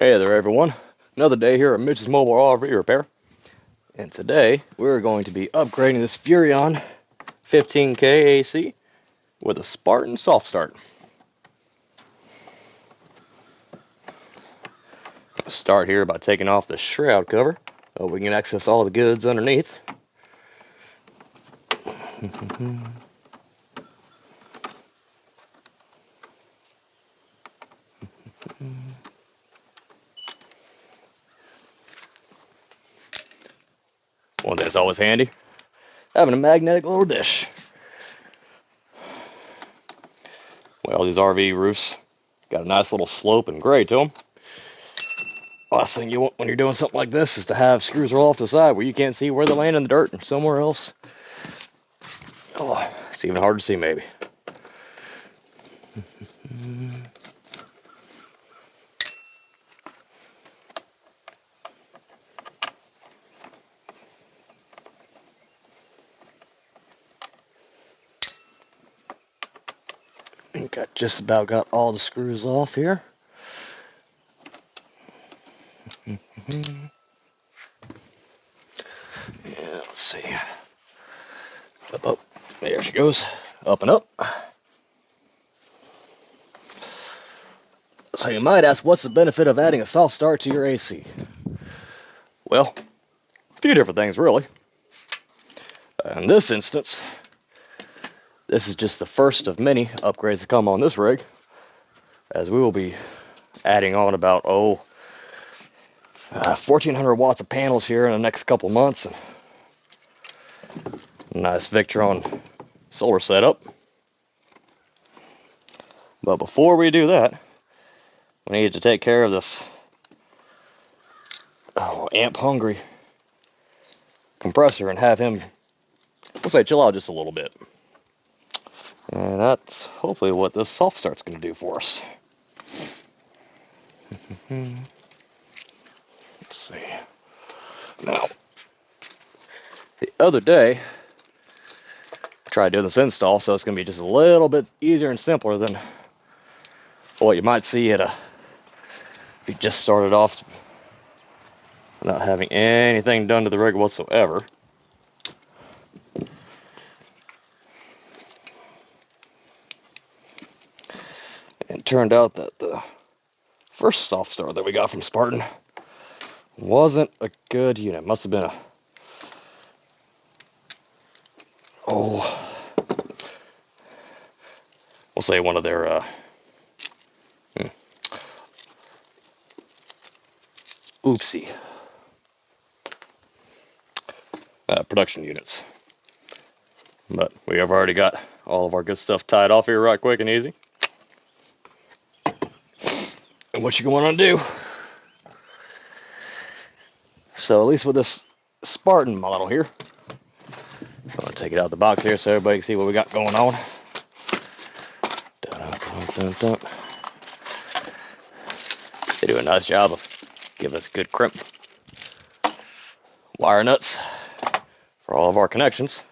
Hey there everyone, another day here at Mitch's Mobile RV Repair, and today we're going to be upgrading this Furrion 15K AC with a Spartan Soft Start. I'll start here by taking off the shroud cover so we can access all the goods underneath. One thing that's always handy, having a magnetic little dish. Well, these RV roofs got a nice little slope and grade to them. Last thing you want when you're doing something like this is to have screws roll off to the side where you can't see where they land in the dirt and somewhere else. Oh, it's even hard to see maybe. Just about got all the screws off here. Yeah, let's see. Up. There she goes. Up and up. So you might ask, what's the benefit of adding a soft start to your AC? Well, a few different things really. In this instance, this is just the first of many upgrades to come on this rig, as we will be adding on about 1,400 watts of panels here in the next couple months, and a nice Victron solar setup. But before we do that, we need to take care of this amp hungry compressor and have him, we'll say, chill out just a little bit. And that's hopefully what this soft start's going to do for us. Let's see. Now, the other day, I tried doing this install, so it's going to be just a little bit easier and simpler than what you might see if you just started off without having anything done to the rig whatsoever. It turned out that the first soft start that we got from Spartan wasn't a good unit. Must have been we'll say one of their production units. But we have already got all of our good stuff tied off here right quick and easy. And what you want to do, so at least with this Spartan model here, I'm going to take it out of the box here so everybody can see what we got going on. Dun, dun, dun, dun. They do a nice job of giving us good crimp wire nuts for all of our connections.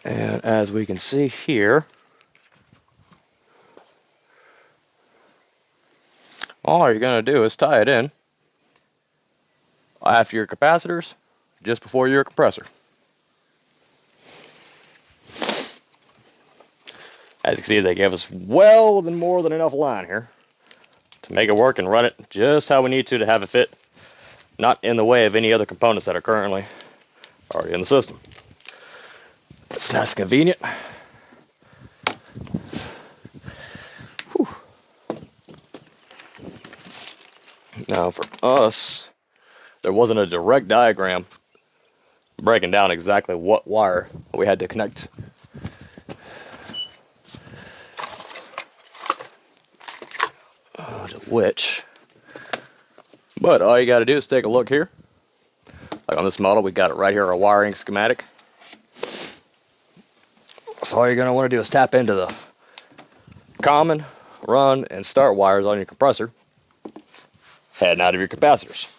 And as we can see here, all you're going to do is tie it in after your capacitors, just before your compressor. As you can see, they gave us more than enough line here to make it work and run it just how we need to have it fit, not in the way of any other components that are currently already in the system. It's nice and convenient. Whew. Now for us, there wasn't a direct diagram breaking down exactly what wire we had to connect to which. But all you got to do is take a look here. Like on this model, we got it right here, our wiring schematic. So all you're going to want to do is tap into the common, run, and start wires on your compressor, heading out of your capacitors.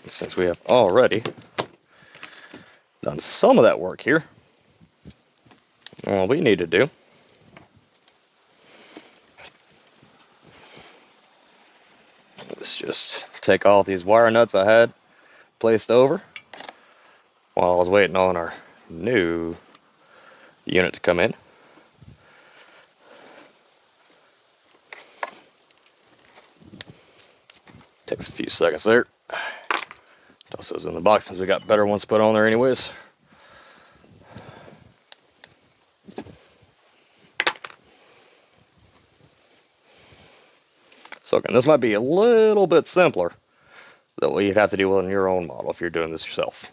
Since we have already done some of that work here, All we need to do is just take all these wire nuts I had placed over while I was waiting on our new unit to come in. Takes a few seconds there. Toss those in the box since we got better ones put on there anyways. So again, this might be a little bit simpler than what you'd have to do on your own model if you're doing this yourself.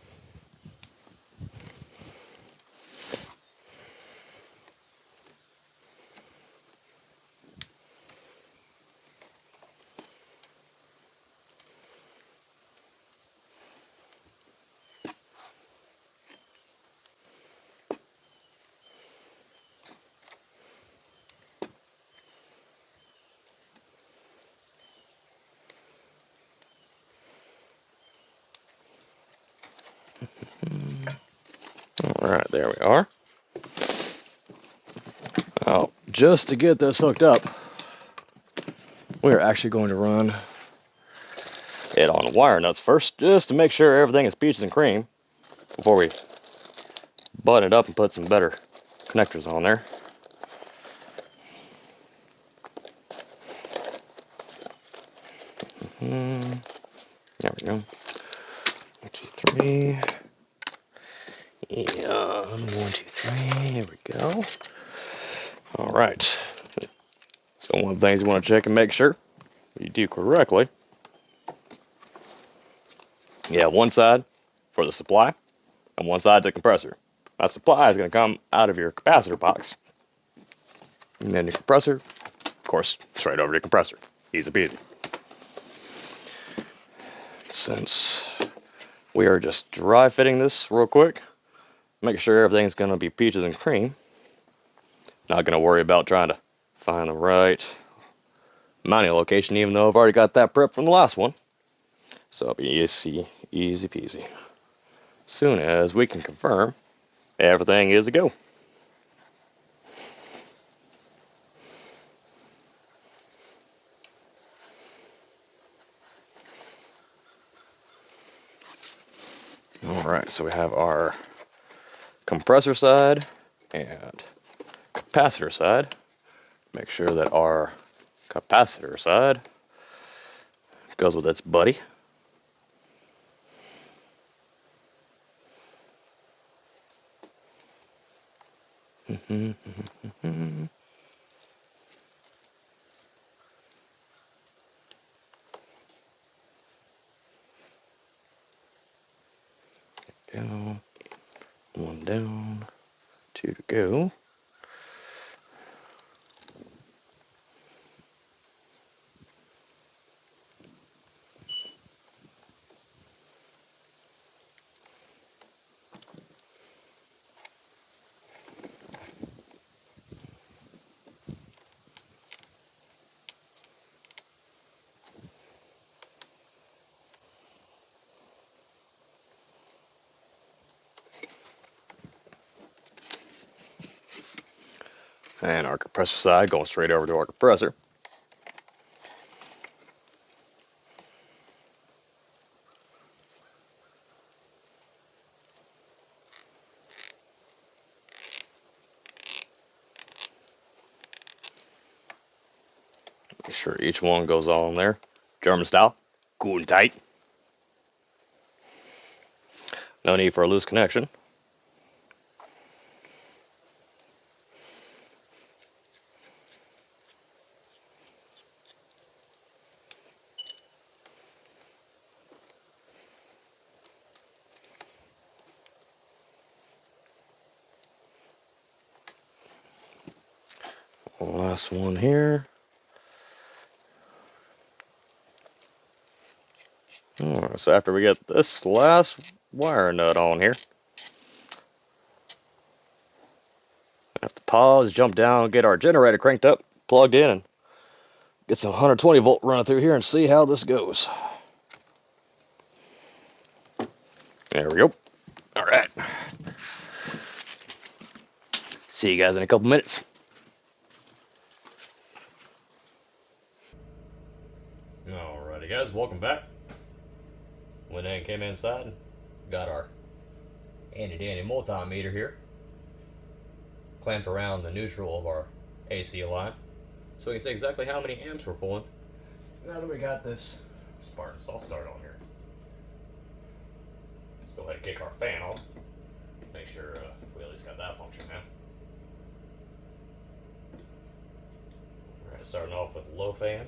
Alright, there we are. Now, just to get this hooked up, we're actually going to run it on wire nuts first, just to make sure everything is peaches and cream before we button it up and put some better connectors on there. There we go. 1, 2, 3. Yeah, 1, 2, 3. Here we go. All right. So one of the things you want to check and make sure you do correctly. You have one side for the supply and one side to the compressor. That supply is going to come out of your capacitor box. And then your compressor, of course, straight over to your compressor. Easy peasy. Since we are just dry fitting this real quick, make sure everything's going to be peaches and cream. Not going to worry about trying to find the right mounting location, even though I've already got that prep from the last one. So it'll be easy peasy. Soon as we can confirm everything is a go. Alright, so we have our compressor side and capacitor side. Make sure that our capacitor side goes with its buddy. Down, 1 down, 2 to go. And our compressor side going straight over to our compressor. Make sure each one goes on there. German style. Cool and tight. No need for a loose connection. Last one here. Alright, so after we get this last wire nut on here, I have to pause, jump down, get our generator cranked up, plugged in, and get some 120 volt running through here and see how this goes. There we go. Alright. See you guys in a couple minutes. Alrighty guys, welcome back. Went in and came inside, got our handy dandy multimeter here, clamped around the neutral of our AC line, so we can see exactly how many amps we're pulling. Now that we got this Spartan Soft Start on here, let's go ahead and kick our fan off. Make sure we at least got that function now. Alright, starting off with low fan.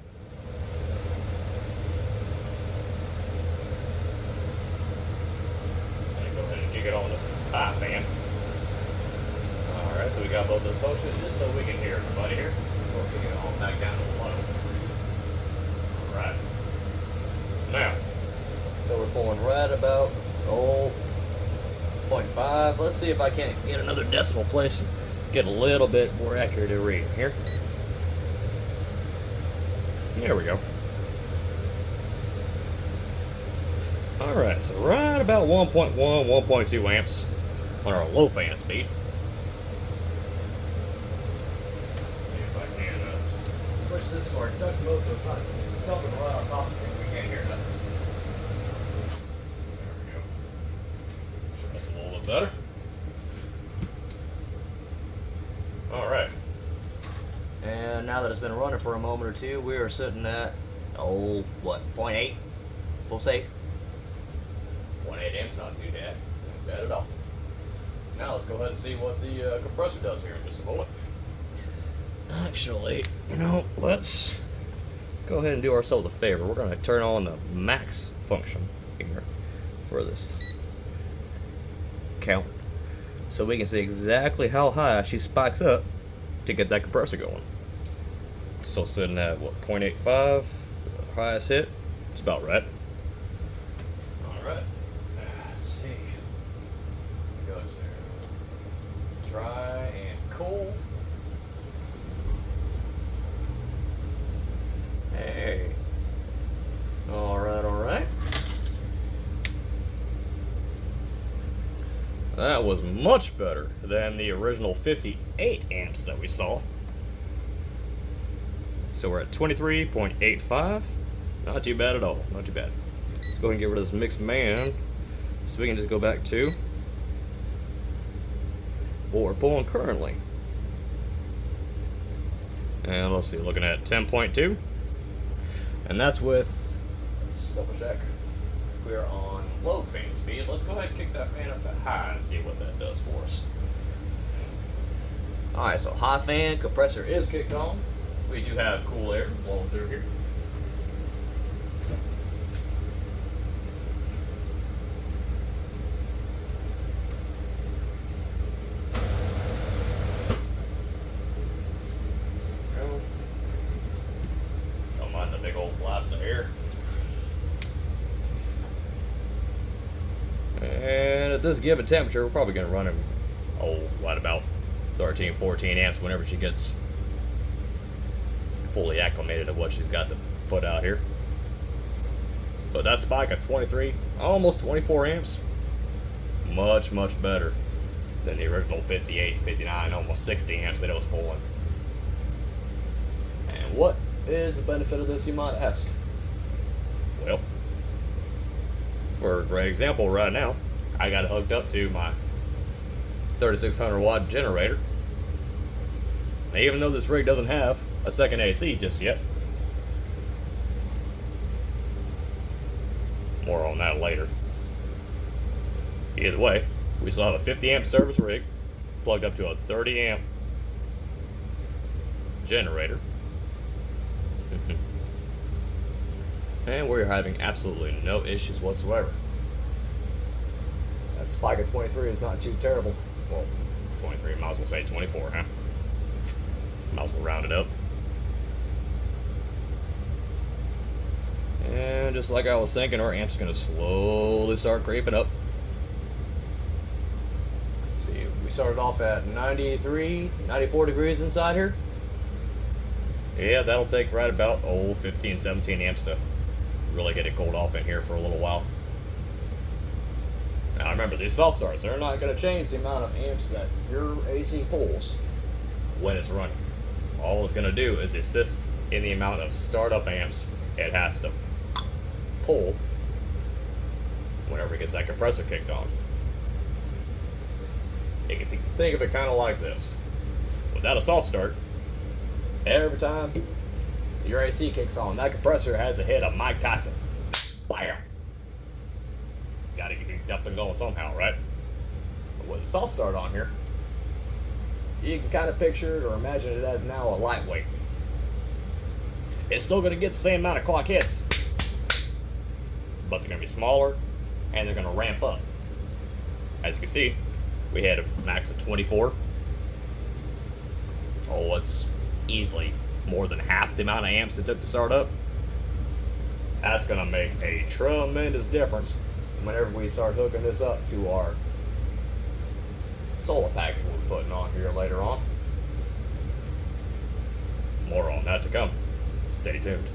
And go ahead and kick it on the high fan. Alright, so we got both those functions just so we can hear everybody here. We'll kick it all back down to low. Alright. Now, so we're pulling right about 0.5. Let's see if I can't get another decimal place and get a little bit more accurate to read here. There we go. Alright, so right about 1.1, 1.2 amps on our low fan speed. Let's see if I can switch this to our duct mode so it's not dumping right on top of it. We can't hear nothing. There we go. Sure, that's a little bit better. Alright. And now that it's been running for a moment or two, we are sitting at, 0.8? We'll say 0.8 amps, not too bad. Not bad at all. Now let's go ahead and see what the compressor does here in just a moment. Actually, let's go ahead and do ourselves a favor. We're going to turn on the max function here for this count, so we can see exactly how high she spikes up to get that compressor going. So sitting at what, 0.85, highest hit. It's about right. All right. Let's see. Go to dry and cool. Hey. All right, all right. That was much better than the original 58 amps that we saw. So we're at 23.85. Not too bad at all. Not too bad. Let's go ahead and get rid of this mixed man, so we can just go back to what we're pulling currently. And let's see, looking at 10.2. And that's with, let's double check. We're on low fan speed. Let's go ahead and kick that fan up to high and see what that does for us. Alright, so high fan, compressor is kicked on. We do have cool air blowing through here. Don't mind the big old blast of air. And at this given temperature, we're probably going to run him, right about 13, 14 amps whenever she gets fully acclimated to what she's got to put out here. But that spike at 23, almost 24 amps, much, much better than the original 58, 59, almost 60 amps that it was pulling. And what is the benefit of this, you might ask? Well, for a great example right now, I got it hooked up to my 3600 watt generator. Now, even though this rig doesn't have a second AC just yet, more on that later. Either way, we still have a 50 amp service rig plugged up to a 30 amp generator. And we're having absolutely no issues whatsoever. That spike at 23 is not too terrible. Well, 23, might as well say 24, huh? Might as well round it up. And just like I was thinking, our amp's gonna slowly start creeping up. Let's see, we started off at 93, 94 degrees inside here. Yeah, that'll take right about 15, 17 amps to really get it cooled off in here for a little while. Now Now remember, these soft starts, they're not going to change the amount of amps that your AC pulls when it's running. All it's going to do is assist in the amount of startup amps it has to pull whenever it gets that compressor kicked on. You can think of it kind of like this. Without a soft start, every time your AC kicks on, that compressor has a hit of Mike Tyson. Bam! Gotta get it up and going somehow, right? But with a soft start on here, you can kind of picture it or imagine it as now a lightweight. It's still going to get the same amount of clock hits, but they're going to be smaller and they're going to ramp up. As you can see, we had a max of 24. Oh, it's easily more than half the amount of amps it took to start up. That's going to make a tremendous difference whenever we start hooking this up to our solar package we'll be putting on here later on. More on that to come. Stay tuned.